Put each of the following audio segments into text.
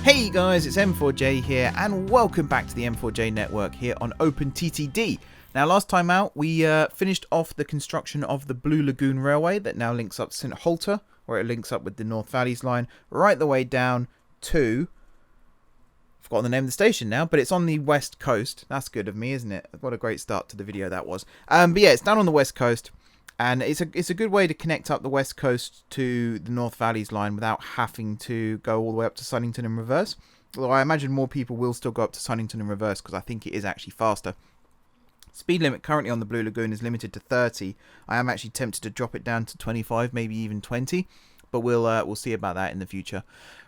Hey guys, it's M4J here, and welcome back to the M4J network here on OpenTTD. Now, last time out, we finished off the construction of the Blue Lagoon Railway that now links up St Halter, where it links up with the North Valleys line, right the way down to... I've forgotten the name of the station now, but it's on the west coast. That's good of me, isn't it? What a great start to the video that was. But yeah, it's down on the west coast. And it's a good way to connect up the west coast to the North Valleys line without having to go all the way up to Sunnington in reverse. Although I imagine more people will still go up to Sunnington in reverse because I think it is actually faster. Speed limit currently on the Blue Lagoon is limited to 30. I am actually tempted to drop it down to 25, maybe even 20. But we'll see about that in the future.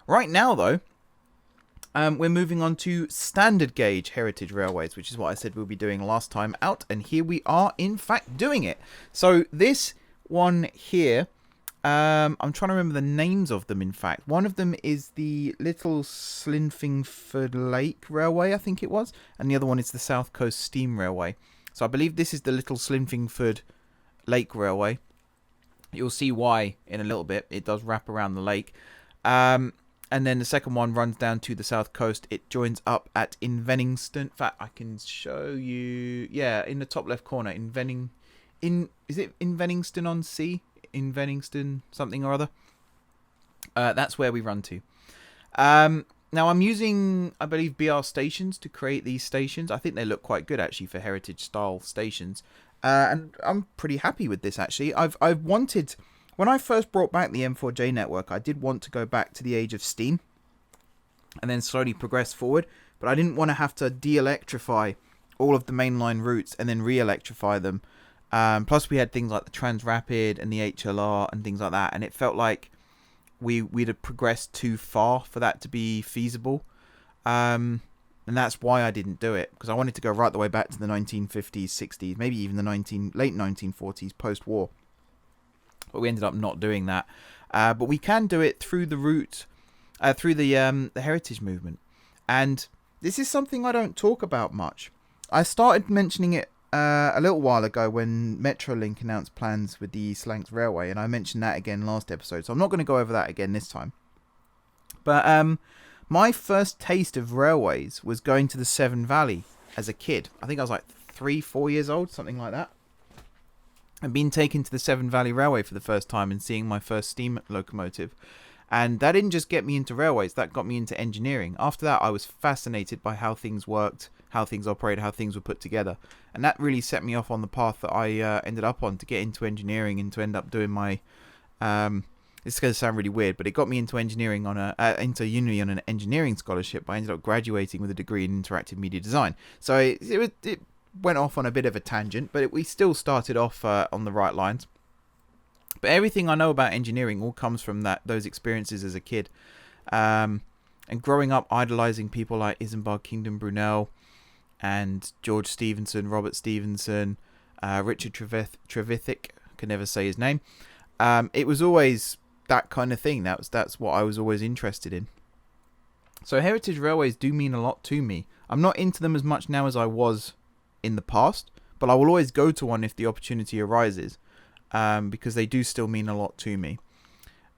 Right now, though, we're moving on to standard gauge heritage railways, which is what I said we'll be doing last time out, and here we are in fact doing it. So this one here, I'm trying to remember the names of them in fact. One of them is the Little Slinfingford Lake Railway, I think it was, and the other one is the South Coast Steam Railway. So I believe this is the Little Slinfingford Lake Railway. You'll see why in a little bit. It does wrap around the lake. And then the second one runs down to the south coast. It joins up at Inveningston. In fact, I can show you. Yeah, in the top left corner, is it Inveningston on Sea? Inveningston something or other. That's where we run to. Now I'm using, I believe, BR stations to create these stations. I think they look quite good actually for heritage style stations, and I'm pretty happy with this actually. I've wanted. When I first brought back the M4J network, I did want to go back to the age of steam and then slowly progress forward, but I didn't want to have to de-electrify all of the mainline routes and then re-electrify them. Plus we had things like the Transrapid and the HLR and things like that, and it felt like we'd have progressed too far for that to be feasible. And that's why I didn't do it, because I wanted to go right the way back to the 1950s, 60s, maybe even the late 1940s post-war. But we ended up not doing that. But we can do it through the route, through the heritage movement. And this is something I don't talk about much. I started mentioning it a little while ago when Metrolink announced plans with the East Lancs Railway, and I mentioned that again last episode. So I'm not going to go over that again this time. But my first taste of railways was going to the Severn Valley as a kid. I think I was like 3-4 years old, something like that. And being taken to the Severn Valley Railway for the first time and seeing my first steam locomotive. And that didn't just get me into railways, that got me into engineering. After that, I was fascinated by how things worked, how things operated, how things were put together. And that really set me off on the path that I ended up on to get into engineering and to end up doing my... It's going to sound really weird, but it got me into engineering into uni on an engineering scholarship. I ended up graduating with a degree in interactive media design. So it went off on a bit of a tangent, but we still started off on the right lines. But everything I know about engineering all comes from those experiences as a kid, and growing up idolizing people like Isambard Kingdom Brunel and George Stephenson, Robert Stephenson, Richard Trevithick, can never say his name. It was always that kind of thing. That's what I was always interested in. So heritage railways do mean a lot to me. I'm not into them as much now as I was in the past, but I will always go to one if the opportunity arises, because they do still mean a lot to me.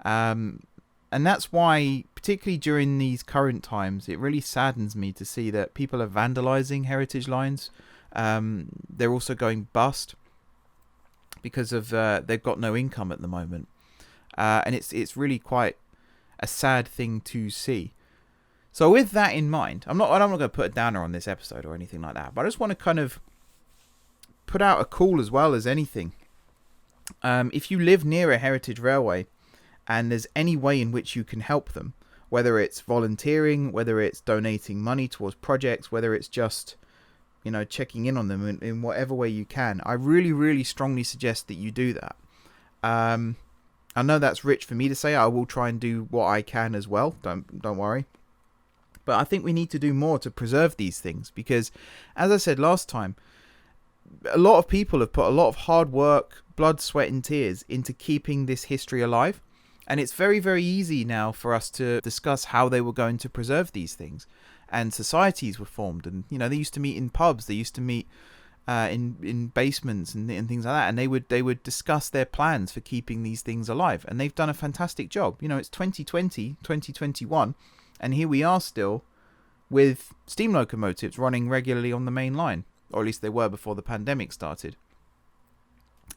And that's why, particularly during these current times, it really saddens me to see that people are vandalizing heritage lines. They're also going bust because of they've got no income at the moment, and it's really quite a sad thing to see. So with that in mind, I'm not going to put a downer on this episode or anything like that, but I just want to kind of put out a call as well as anything. If you live near a heritage railway and there's any way in which you can help them, whether it's volunteering, whether it's donating money towards projects, whether it's just, checking in on them in whatever way you can, I really, really strongly suggest that you do that. I know that's rich for me to say. I will try and do what I can as well. Don't worry. But I think we need to do more to preserve these things because, as I said last time, a lot of people have put a lot of hard work, blood, sweat and tears into keeping this history alive. And it's very, very easy now for us to discuss how they were going to preserve these things. And societies were formed. And, they used to meet in pubs. They used to meet in basements and things like that. And they would discuss their plans for keeping these things alive. And they've done a fantastic job. It's 2020, 2021. And here we are still with steam locomotives running regularly on the main line, or at least they were before the pandemic started.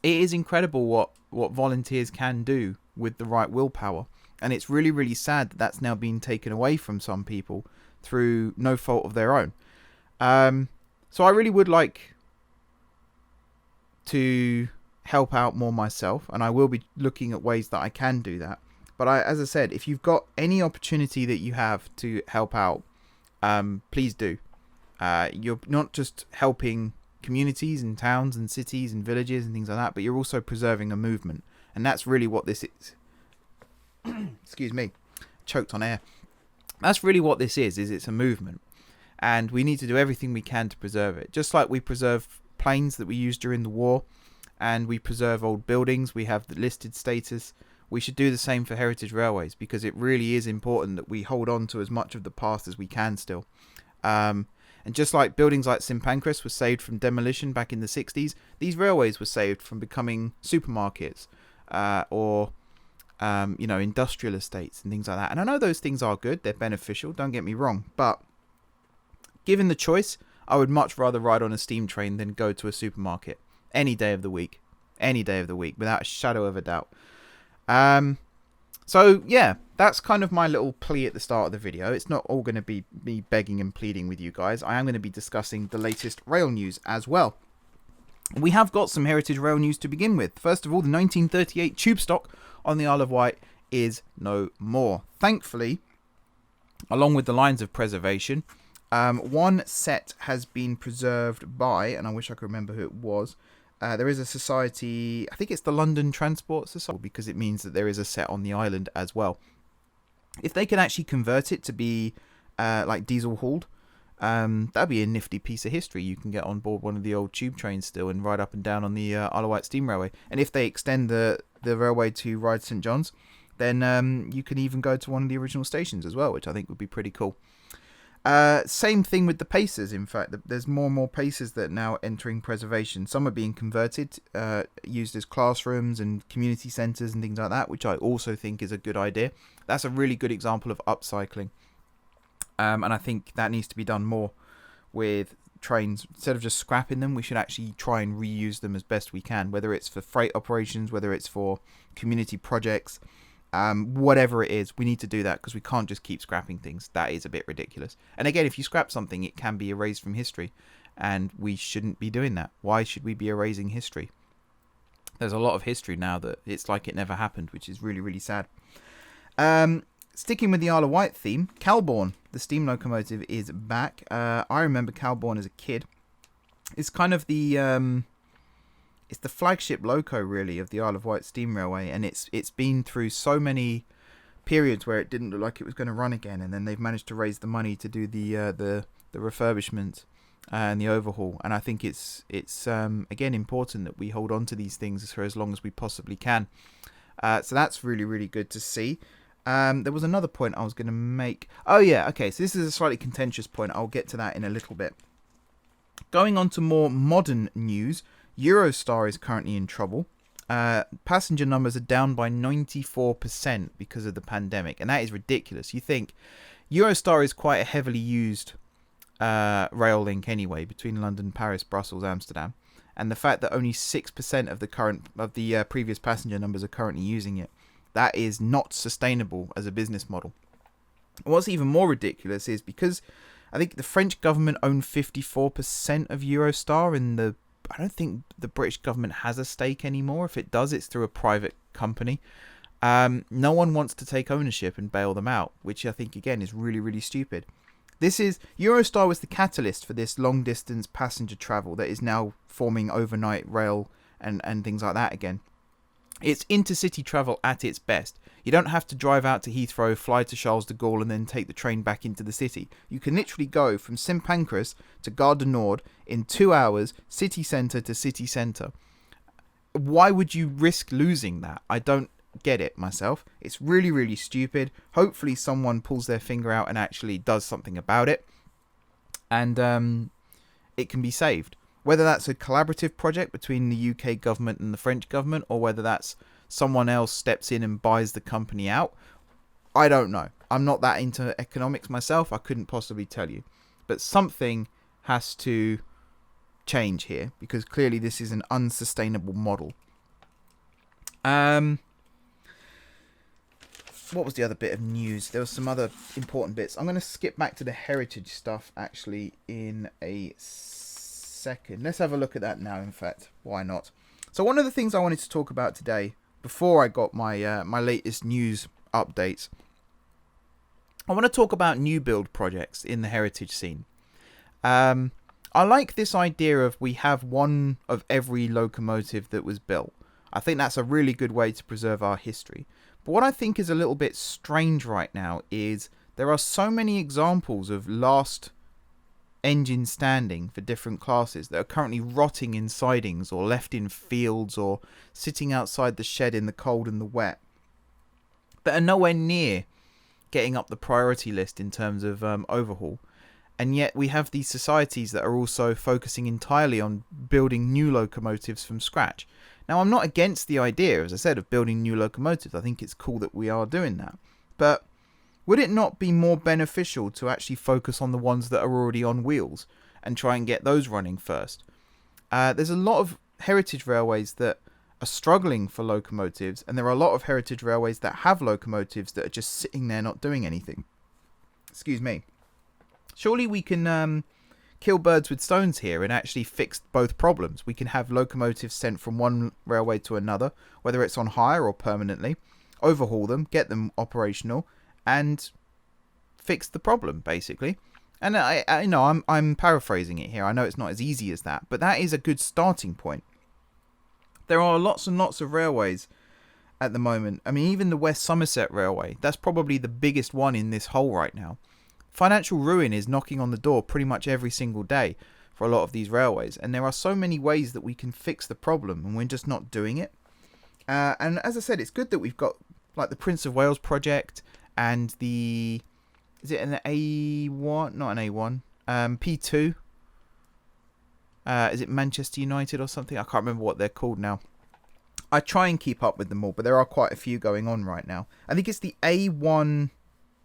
It is incredible what volunteers can do with the right willpower. And it's really, really sad that that's now being taken away from some people through no fault of their own. So I really would like to help out more myself, and I will be looking at ways that I can do that. But as I said, if you've got any opportunity that you have to help out, please do. You're not just helping communities and towns and cities and villages and things like that, but you're also preserving a movement. And that's really what this is. Excuse me, choked on air. That's really what this is it's a movement. And we need to do everything we can to preserve it. Just like we preserve planes that we used during the war, and we preserve old buildings, we have the listed status. We should do the same for heritage railways, because it really is important that we hold on to as much of the past as we can still. And just like buildings like St Pancras were saved from demolition back in the 60s, these railways were saved from becoming supermarkets or industrial estates and things like that. And I know those things are good, they're beneficial, don't get me wrong, but given the choice, I would much rather ride on a steam train than go to a supermarket any day of the week, without a shadow of a doubt. So yeah, that's kind of my little plea at the start of the video. It's not all going to be me begging and pleading with you guys. I am going to be discussing the latest rail news as well. We have got some heritage rail news to begin with. First of all, the 1938 tube stock on the Isle of Wight is no more. Thankfully, along with the lines of preservation, one set has been preserved by, and I wish I could remember who it was, there is a society, I think it's the London Transport Society, because it means that there is a set on the island as well. If they can actually convert it to be like diesel hauled, that'd be a nifty piece of history. You can get on board one of the old tube trains still and ride up and down on the Isle of Wight Steam Railway. And if they extend the railway to Ryde St John's, then you can even go to one of the original stations as well, which I think would be pretty cool. Same thing with the pacers. In fact, there's more and more pacers that are now entering preservation. Some are being converted, used as classrooms and community centres and things like that, which I also think is a good idea. That's a really good example of upcycling. And I think that needs to be done more with trains. Instead of just scrapping them, we should actually try and reuse them as best we can, whether it's for freight operations, whether it's for community projects. Whatever it is, we need to do that, because we can't just keep scrapping things. That is a bit ridiculous. And again, if you scrap something, it can be erased from history, and we shouldn't be doing that. Why should we be erasing history? There's a lot of history now that it's like it never happened, which is really, really sad. Sticking with the Isle of Wight theme, Calbourne, the steam locomotive, is back. I remember Calbourne as a kid. It's kind of the it's the flagship loco, really, of the Isle of Wight Steam Railway, and it's been through so many periods where it didn't look like it was going to run again, and then they've managed to raise the money to do the refurbishment and the overhaul. And I think it's again important that we hold on to these things for as long as we possibly can. So that's really, really good to see. There was another point I was going to make. Oh yeah, okay, so this is a slightly contentious point. I'll get to that in a little bit. Going on to more modern news, Eurostar is currently in trouble. Passenger numbers are down by 94% because of the pandemic, and that is ridiculous. You think Eurostar is quite a heavily used rail link anyway, between London, Paris, Brussels, Amsterdam, and the fact that only 6% of the previous passenger numbers are currently using it, that is not sustainable as a business model. What's even more ridiculous is because I think the French government own 54% of Eurostar, and I don't think the British government has a stake anymore. If it does, it's through a private company. No one wants to take ownership and bail them out, which I think, again, is really, really stupid. Eurostar was the catalyst for this long-distance passenger travel that is now forming overnight rail and things like that again. It's intercity travel at its best. You don't have to drive out to Heathrow, fly to Charles de Gaulle, and then take the train back into the city. You can literally go from St Pancras to Gare du Nord in 2 hours, city centre to city centre. Why would you risk losing that? I don't get it myself. It's really, really stupid. Hopefully someone pulls their finger out and actually does something about it, and it can be saved. Whether that's a collaborative project between the UK government and the French government, or whether that's someone else steps in and buys the company out, I don't know. I'm not that into economics myself. I couldn't possibly tell you. But something has to change here, because clearly this is an unsustainable model. What was the other bit of news? There was some other important bits. I'm going to skip back to the heritage stuff actually in a second. Let's have a look at that now, in fact. Why not? So one of the things I wanted to talk about today, before I got my my latest news updates, I want to talk about new build projects in the heritage scene. I like this idea of we have one of every locomotive that was built. I think that's a really good way to preserve our history. But what I think is a little bit strange right now is there are so many examples of last engine standing for different classes that are currently rotting in sidings or left in fields or sitting outside the shed in the cold and the wet that are nowhere near getting up the priority list in terms of overhaul. And yet we have these societies that are also focusing entirely on building new locomotives from scratch. Now, I'm not against the idea, as I said, of building new locomotives. I think it's cool that we are doing that. But would it not be more beneficial to actually focus on the ones that are already on wheels and try and get those running first? There's a lot of heritage railways that are struggling for locomotives, and there are a lot of heritage railways that have locomotives that are just sitting there not doing anything. Excuse me. Surely we can kill birds with stones here and actually fix both problems. We can have locomotives sent from one railway to another, whether it's on hire or permanently, overhaul them, get them operational, and fix the problem, basically. And I know I'm paraphrasing it here. I know it's not as easy as that, but that is a good starting point. There are lots and lots of railways at the moment. I mean, even the West Somerset Railway, that's probably the biggest one in this hole right now. Financial ruin is knocking on the door pretty much every single day for a lot of these railways, and there are so many ways that we can fix the problem, and we're just not doing it. And as I said, it's good that we've got like the Prince of Wales project and the, is it an A1? Not an A1. P2. Is it Manchester United or something? I can't remember what they're called now. I try and keep up with them all, but there are quite a few going on right now. I think it's the A1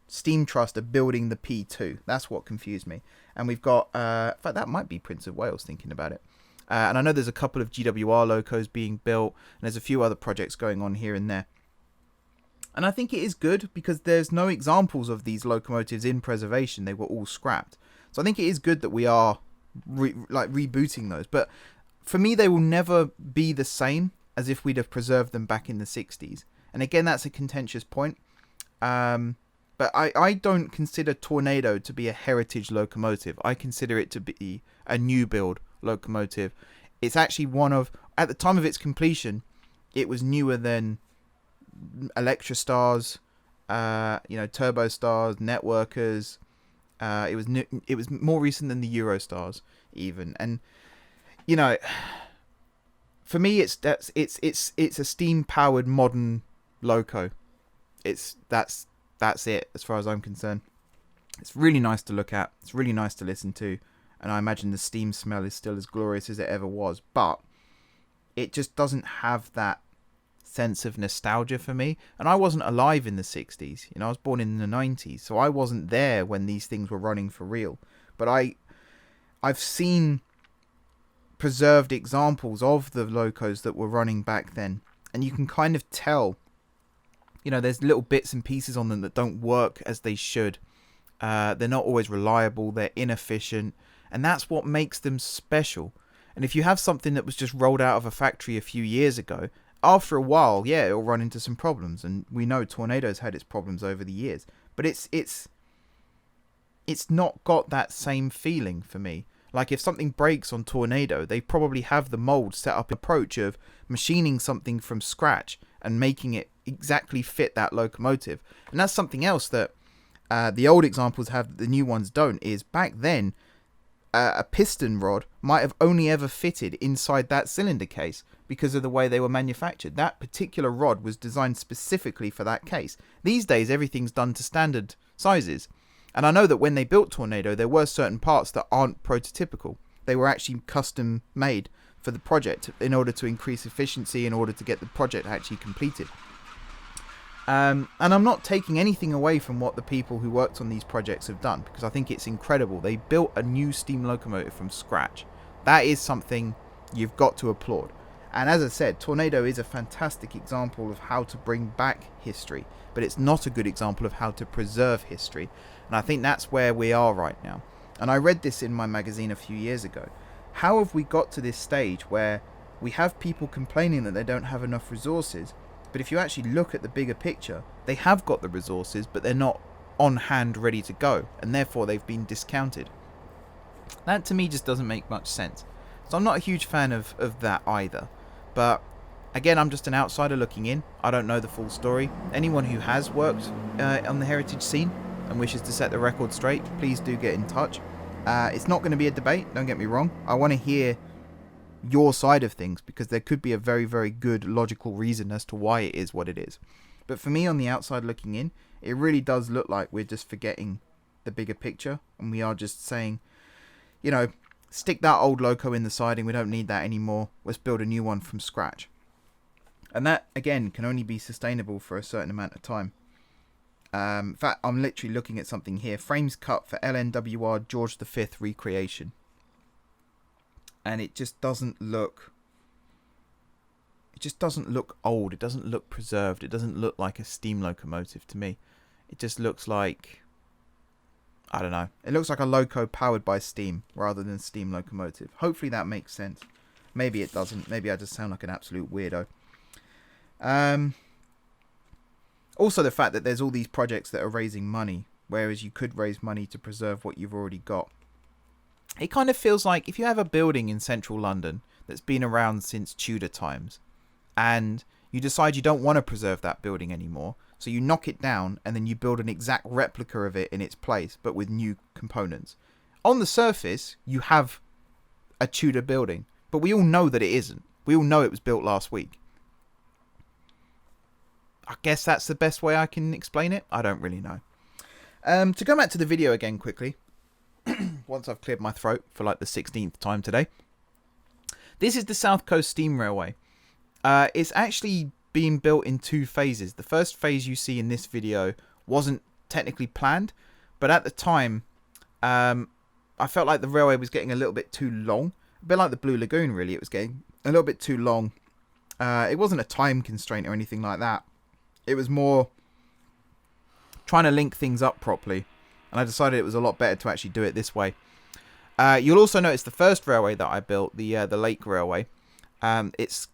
Steam Trust are building the P2. That's what confused me. And we've got, in fact, that might be Prince of Wales, thinking about it. And I know there's a couple of GWR locos being built, and there's a few other projects going on here and there. And I think it is good because there's no examples of these locomotives in preservation. They were all scrapped. So I think it is good that we are rebooting those. But for me, they will never be the same as if we'd have preserved them back in the 60s. And again, that's a contentious point. But I don't consider Tornado to be a heritage locomotive. I consider it to be a new build locomotive. It's actually one of, at the time of its completion, it was newer than Electra Stars, Turbo Stars, Networkers. It was more recent than the Eurostars even. And for me, it's a steam powered modern loco. That's it as far as I'm concerned. It's really nice to look at. It's really nice to listen to. And I imagine the steam smell is still as glorious as it ever was. But it just doesn't have that sense of nostalgia for me. And I wasn't alive in the 60s. I was born in the 90s. So I wasn't there when these things were running for real. But I've seen preserved examples of the locos that were running back then. And you can kind of tell, there's little bits and pieces on them that don't work as they should. They're not always reliable. They're inefficient. And that's what makes them special. And if you have something that was just rolled out of a factory a few years ago, after a while, yeah, it'll run into some problems. And we know Tornado's had its problems over the years. But it's not got that same feeling for me. Like if something breaks on Tornado, they probably have the mold set up approach of machining something from scratch and making it exactly fit that locomotive. And that's something else that the old examples have, the new ones don't, is back then a piston rod might have only ever fitted inside that cylinder case because of the way they were manufactured. That particular rod was designed specifically for that case. These days, everything's done to standard sizes. And I know that when they built Tornado, there were certain parts that aren't prototypical. They were actually custom made for the project in order to increase efficiency, in order to get the project actually completed. And I'm not taking anything away from what the people who worked on these projects have done, because I think it's incredible. They built a new steam locomotive from scratch. That is something you've got to applaud. And as I said, Tornado is a fantastic example of how to bring back history, but it's not a good example of how to preserve history. And I think that's where we are right now. And I read this in my magazine a few years ago. How have we got to this stage where we have people complaining that they don't have enough resources, but if you actually look at the bigger picture, they have got the resources, but they're not on hand ready to go, and therefore they've been discounted. That to me just doesn't make much sense. So I'm not a huge fan of that either. But again, I'm just an outsider looking in. I don't know the full story. Anyone who has worked on the heritage scene and wishes to set the record straight, please do get in touch. It's not going to be a debate, don't get me wrong. I want to hear your side of things, because there could be a very, very good logical reason as to why it is what it is. But for me, on the outside looking in, it really does look like we're just forgetting the bigger picture, and we are just saying, you know, stick that old loco in the siding, we don't need that anymore, let's build a new one from scratch. And that, again, can only be sustainable for a certain amount of time. In fact, I'm literally looking at something here. Frames cut for LNWR George V recreation. And it just doesn't look... It just doesn't look old. It doesn't look preserved. It doesn't look like a steam locomotive to me. It just looks like... I don't know. It looks like a loco powered by steam rather than steam locomotive. Hopefully that makes sense. Maybe it doesn't. Maybe I just sound like an absolute weirdo. Also the fact that there's all these projects that are raising money, whereas you could raise money to preserve what you've already got. It kind of feels like if you have a building in central London that's been around since Tudor times, and you decide you don't want to preserve that building anymore, so you knock it down and then you build an exact replica of it in its place, but with new components. On the surface, you have a Tudor building, but we all know that it isn't. We all know it was built last week. I guess that's the best way I can explain it. I don't really know. To go back to the video again quickly, once I've cleared my throat for like the 16th time today. This is the South Coast Steam Railway. It's actually being built in two phases. The first phase you see in this video wasn't technically planned, but at the time, I felt like the railway was getting a little bit too long. A bit like the Blue Lagoon, really. It was getting a little bit too long. It wasn't a time constraint or anything like that. It was more trying to link things up properly. And I decided it was a lot better to actually do it this way. You'll also notice the first railway that I built, the Lake Railway. Its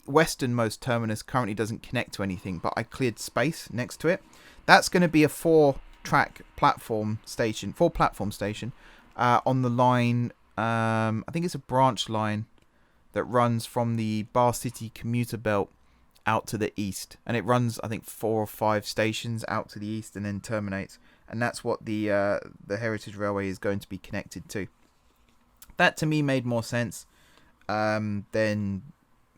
westernmost terminus currently doesn't connect to anything, but I cleared space next to it. That's going to be a four-track platform station, on the line. I think it's a branch line that runs from the Bar City commuter belt out to the east, and it runs, I think, 4 or 5 stations out to the east and then terminates. And that's what the Heritage Railway is going to be connected to. That to me made more sense than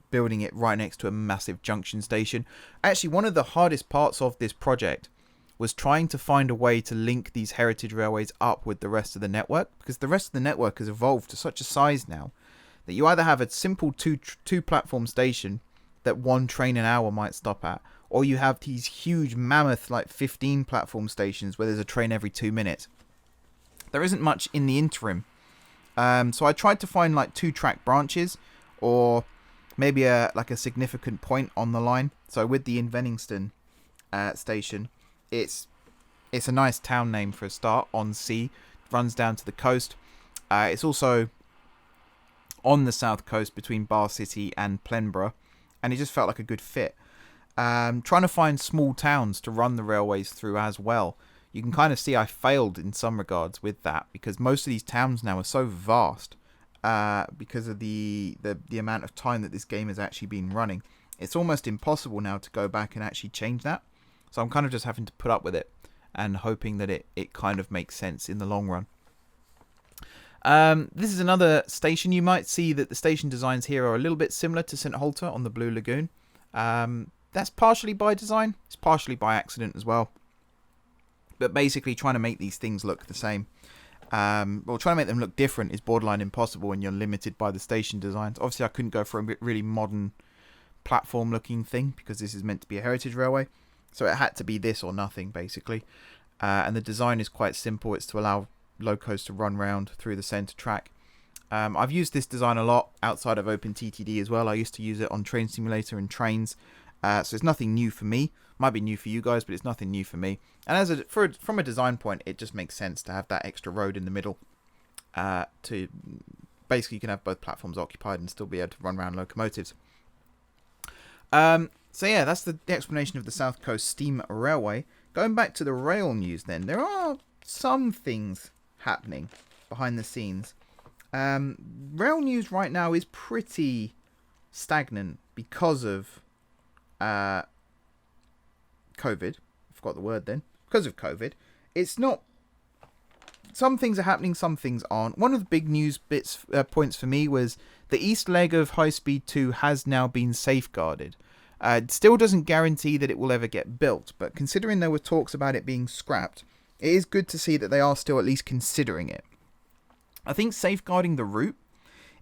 building it right next to a massive junction station. Actually, one of the hardest parts of this project was trying to find a way to link these heritage railways up with the rest of the network, because the rest of the network has evolved to such a size now that you either have a simple two platform station that one train an hour might stop at, or you have these huge mammoth like 15 platform stations where there's a train every 2 minutes. There isn't much in the interim. So I tried to find like 2-track branches, or maybe a significant point on the line. So with the Inveningston station, it's a nice town name for a start, on sea, runs down to the coast. It's also on the south coast between Bar City and Plenborough, and it just felt like a good fit. Trying to find small towns to run the railways through as well. You can kind of see I failed in some regards with that, because most of these towns now are so vast because of the amount of time that this game has actually been running. It's almost impossible now to go back and actually change that. So I'm kind of just having to put up with it and hoping that it kind of makes sense in the long run. This is another station. You might see that the station designs here are a little bit similar to St. Holter on the Blue Lagoon. That's partially by design. It's partially by accident as well. But basically trying to make these things look the same. Trying to make them look different is borderline impossible when you're limited by the station designs. Obviously, I couldn't go for a really modern platform looking thing because this is meant to be a heritage railway. So it had to be this or nothing, basically. And the design is quite simple. It's to allow locos to run round through the center track. I've used this design a lot outside of OpenTTD as well. I used to use it on Train Simulator and trains. So it's nothing new for me. Might be new for you guys, but it's nothing new for me. And from a design point, it just makes sense to have that extra road in the middle. To basically, you can have both platforms occupied and still be able to run around locomotives. So yeah, that's the explanation of the South Coast Steam Railway. Going back to the rail news then, there are some things happening behind the scenes. Rail news right now is pretty stagnant because of COVID. I forgot the word then. Because of COVID. It's not... Some things are happening, some things aren't. One of the big news points for me was the east leg of High Speed 2 has now been safeguarded. It still doesn't guarantee that it will ever get built, but considering there were talks about it being scrapped, it is good to see that they are still at least considering it. I think safeguarding the route,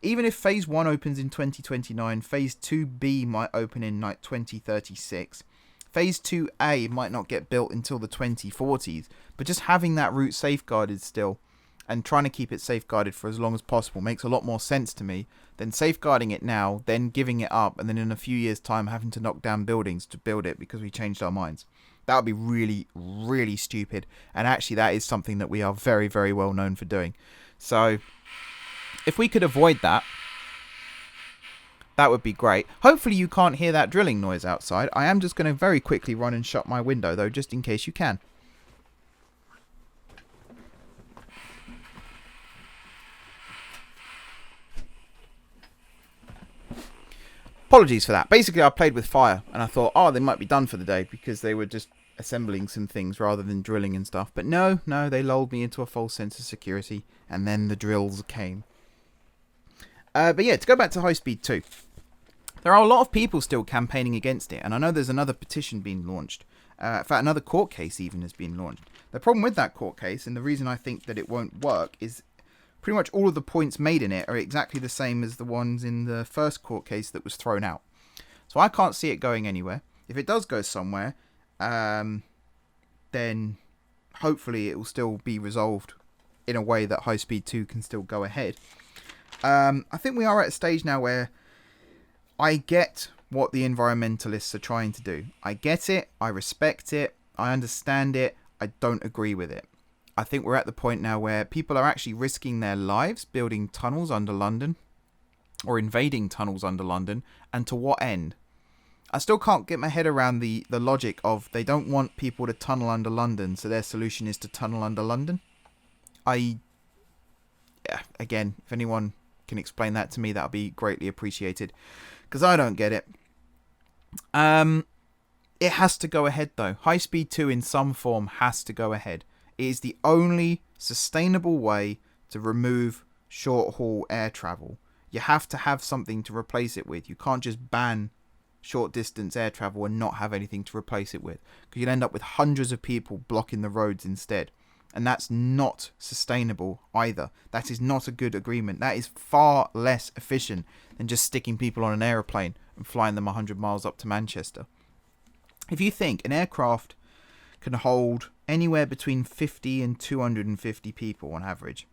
even if Phase 1 opens in 2029, Phase 2B might open in 2036. Phase 2A might not get built until the 2040s, but just having that route safeguarded still and trying to keep it safeguarded for as long as possible makes a lot more sense to me than safeguarding it now, then giving it up, and then in a few years' time having to knock down buildings to build it because we changed our minds. That would be really, really stupid, and actually that is something that we are very, very well known for doing. So, if we could avoid that, that would be great. Hopefully you can't hear that drilling noise outside. I am just going to very quickly run and shut my window, though, just in case you can. Apologies for that. Basically, I played with fire, and I thought, oh, they might be done for the day, because they were just assembling some things rather than drilling and stuff. But no, they lulled me into a false sense of security, and then the drills came. But yeah, to go back to High Speed 2. There are a lot of people still campaigning against it, and I know there's another petition being launched. In fact, another court case even has been launched. The problem with that court case, and the reason I think that it won't work, is pretty much all of the points made in it are exactly the same as the ones in the first court case that was thrown out. So I can't see it going anywhere. If it does go somewhere, then hopefully it will still be resolved in a way that High Speed 2 can still go ahead. I think we are at a stage now where I get what the environmentalists are trying to do. I get it, I respect it, I understand it, I don't agree with it. I think we're at the point now where people are actually risking their lives building tunnels under London, or invading tunnels under London, and to what end? I still can't get my head around the logic of they don't want people to tunnel under London, so their solution is to tunnel under London. Again, if anyone can explain that to me, that would be greatly appreciated, because I don't get it. It has to go ahead though. High Speed 2 in some form has to go ahead. It is the only sustainable way to remove short haul air travel. You have to have something to replace it with. You can't just ban short distance air travel and not have anything to replace it with, because you'll end up with hundreds of people blocking the roads instead. And that's not sustainable either. That is not a good agreement. That is far less efficient than just sticking people on an aeroplane and flying them 100 miles up to Manchester. If you think an aircraft can hold anywhere between 50 and 250 people on average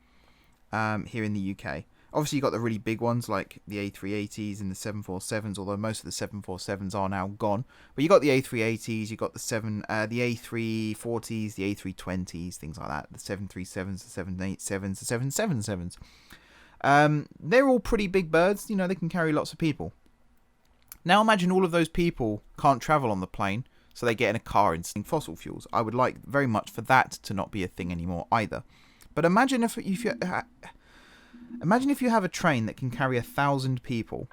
here in the UK. Obviously, you've got the really big ones like the A380s and the 747s, although most of the 747s are now gone. But you've got the A380s, you've got the A340s, the A320s, things like that, the 737s, the 787s, the 777s. They're all pretty big birds. You know, they can carry lots of people. Now imagine all of those people can't travel on the plane, so they get in a car and sing fossil fuels. I would like very much for that to not be a thing anymore either. But imagine if you have a train that can carry 1,000 people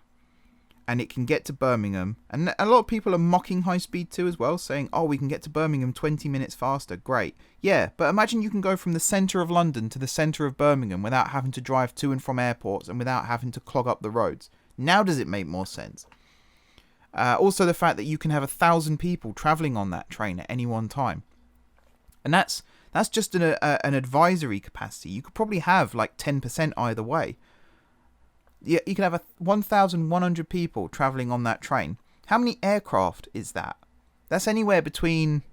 and it can get to Birmingham. And a lot of people are mocking High Speed 2 as well, saying, oh, we can get to Birmingham 20 minutes faster. Great. Yeah, but imagine you can go from the centre of London to the centre of Birmingham without having to drive to and from airports and without having to clog up the roads. Now does it make more sense? Also, the fact that you can have 1,000 people travelling on that train at any one time. And that's just an advisory capacity. You could probably have like 10% either way. Yeah, you can have 1,100 people travelling on that train. How many aircraft is that? That's anywhere between,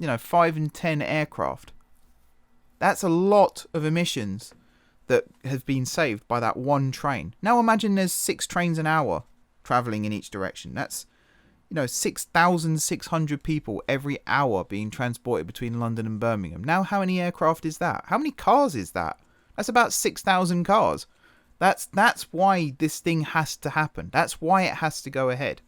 5 and 10 aircraft. That's a lot of emissions that have been saved by that one train. Now imagine there's 6 trains an hour travelling in each direction. That's, 6,600 people every hour being transported between London and Birmingham. Now how many aircraft is that? How many cars is that? That's about 6,000 cars. That's why this thing has to happen. That's why it has to go ahead.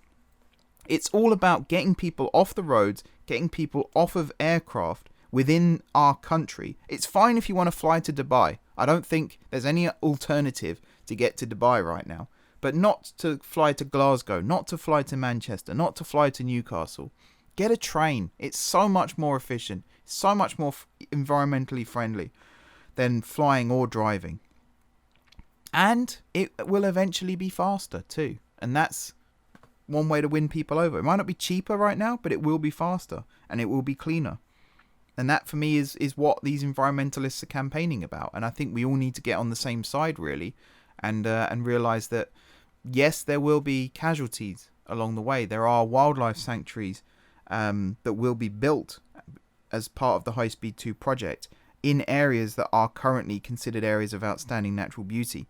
It's all about getting people off the roads, getting people off of aircraft within our country. It's fine if you want to fly to Dubai. I don't think there's any alternative to get to Dubai right now. But not to fly to Glasgow, not to fly to Manchester, not to fly to Newcastle. Get a train. It's so much more efficient, so much more environmentally friendly than flying or driving. And it will eventually be faster too. And that's one way to win people over. It might not be cheaper right now, but it will be faster and it will be cleaner. And that for me is what these environmentalists are campaigning about. And I think we all need to get on the same side really and realise that yes, there will be casualties along the way. There are wildlife sanctuaries that will be built as part of the High Speed 2 project in areas that are currently considered areas of outstanding natural beauty.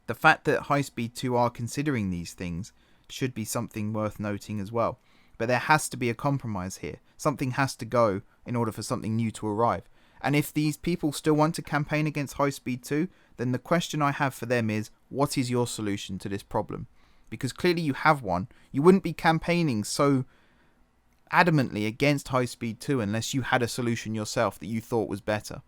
The fact that High Speed 2 are considering these things should be something worth noting as well. But there has to be a compromise here. Something has to go in order for something new to arrive. And if these people still want to campaign against High Speed 2, then the question I have for them is, what is your solution to this problem? Because clearly you have one. You wouldn't be campaigning so adamantly against High Speed 2 unless you had a solution yourself that you thought was better.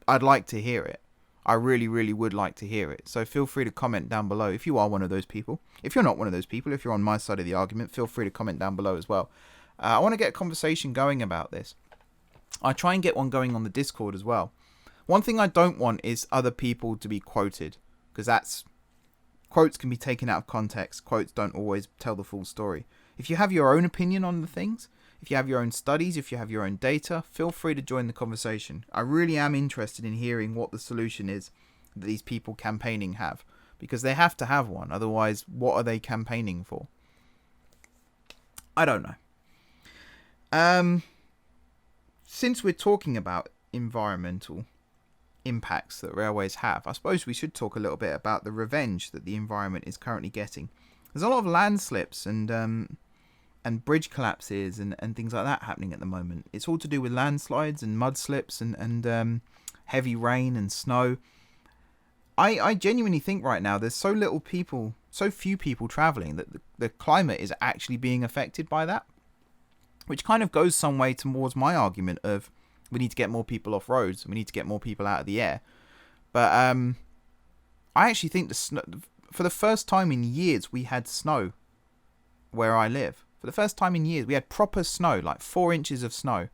I'd like to hear it. I really, really would like to hear it. So feel free to comment down below if you are one of those people. If you're not one of those people, if you're on my side of the argument, feel free to comment down below as well. I want to get a conversation going about this. I try and get one going on the Discord as well. One thing I don't want is other people to be quoted, because quotes can be taken out of context. Quotes don't always tell the full story. If you have your own opinion on the things, if you have your own studies, if you have your own data, feel free to join the conversation. I really am interested in hearing what the solution is that these people campaigning have, because they have to have one. Otherwise, what are they campaigning for? I don't know. Since we're talking about environmental impacts that railways have, I suppose we should talk a little bit about the revenge that the environment is currently getting. There's a lot of landslips and bridge collapses and things like that happening at the moment. It's all to do with landslides and mudslips and heavy rain and snow. I genuinely think right now there's so few people travelling that the climate is actually being affected by that, which kind of goes some way towards my argument of we need to get more people off roads, we need to get more people out of the air. But I actually think for the first time in years we had snow where I live. For the first time in years we had proper snow, like 4 inches of snow.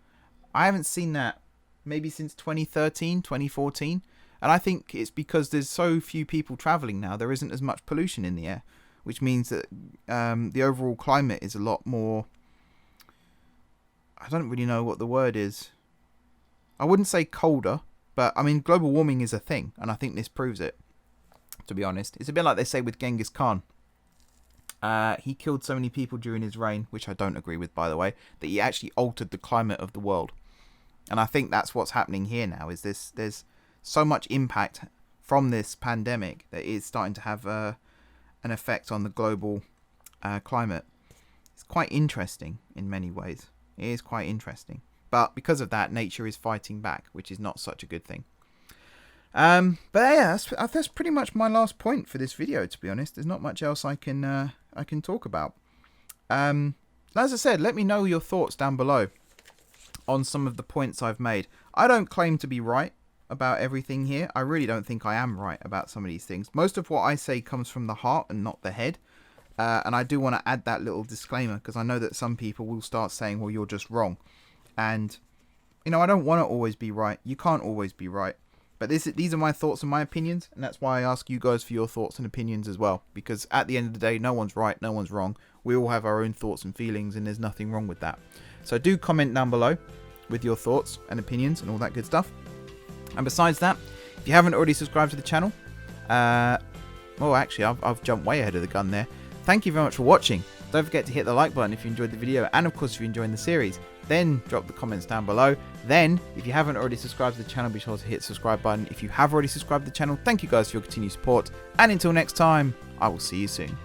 I haven't seen that maybe since 2013, 2014. And I think it's because there's so few people travelling now, there isn't as much pollution in the air, which means that the overall climate is a lot more... I don't really know what the word is. I wouldn't say colder, but I mean global warming is a thing, and I think this proves it, to be honest. It's a bit like they say with Genghis Khan. He killed so many people during his reign, which I don't agree with, by the way, that he actually altered the climate of the world. And I think that's what's happening here now, is there's so much impact from this pandemic that it's starting to have an effect on the global climate. It's quite interesting in many ways. It is quite interesting. But because of that, nature is fighting back, which is not such a good thing. But yeah, that's pretty much my last point for this video, to be honest. There's not much else I can talk about. As I said, let me know your thoughts down below on some of the points I've made. I don't claim to be right about everything here. I really don't think I am right about some of these things. Most of what I say comes from the heart and not the head. And I do want to add that little disclaimer, because I know that some people will start saying, well, you're just wrong. And, you know, I don't want to always be right. You can't always be right. But these are my thoughts and my opinions, and that's why I ask you guys for your thoughts and opinions as well. Because at the end of the day, no one's right, no one's wrong. We all have our own thoughts and feelings, and there's nothing wrong with that. So do comment down below with your thoughts and opinions and all that good stuff. And besides that, if you haven't already subscribed to the channel, well, actually, I've jumped way ahead of the gun there. Thank you very much for watching. Don't forget to hit the like button if you enjoyed the video, and of course if you're enjoying the series. Then drop the comments down below. Then, if you haven't already subscribed to the channel, be sure to hit the subscribe button. If you have already subscribed to the channel, thank you guys for your continued support. And until next time, I will see you soon.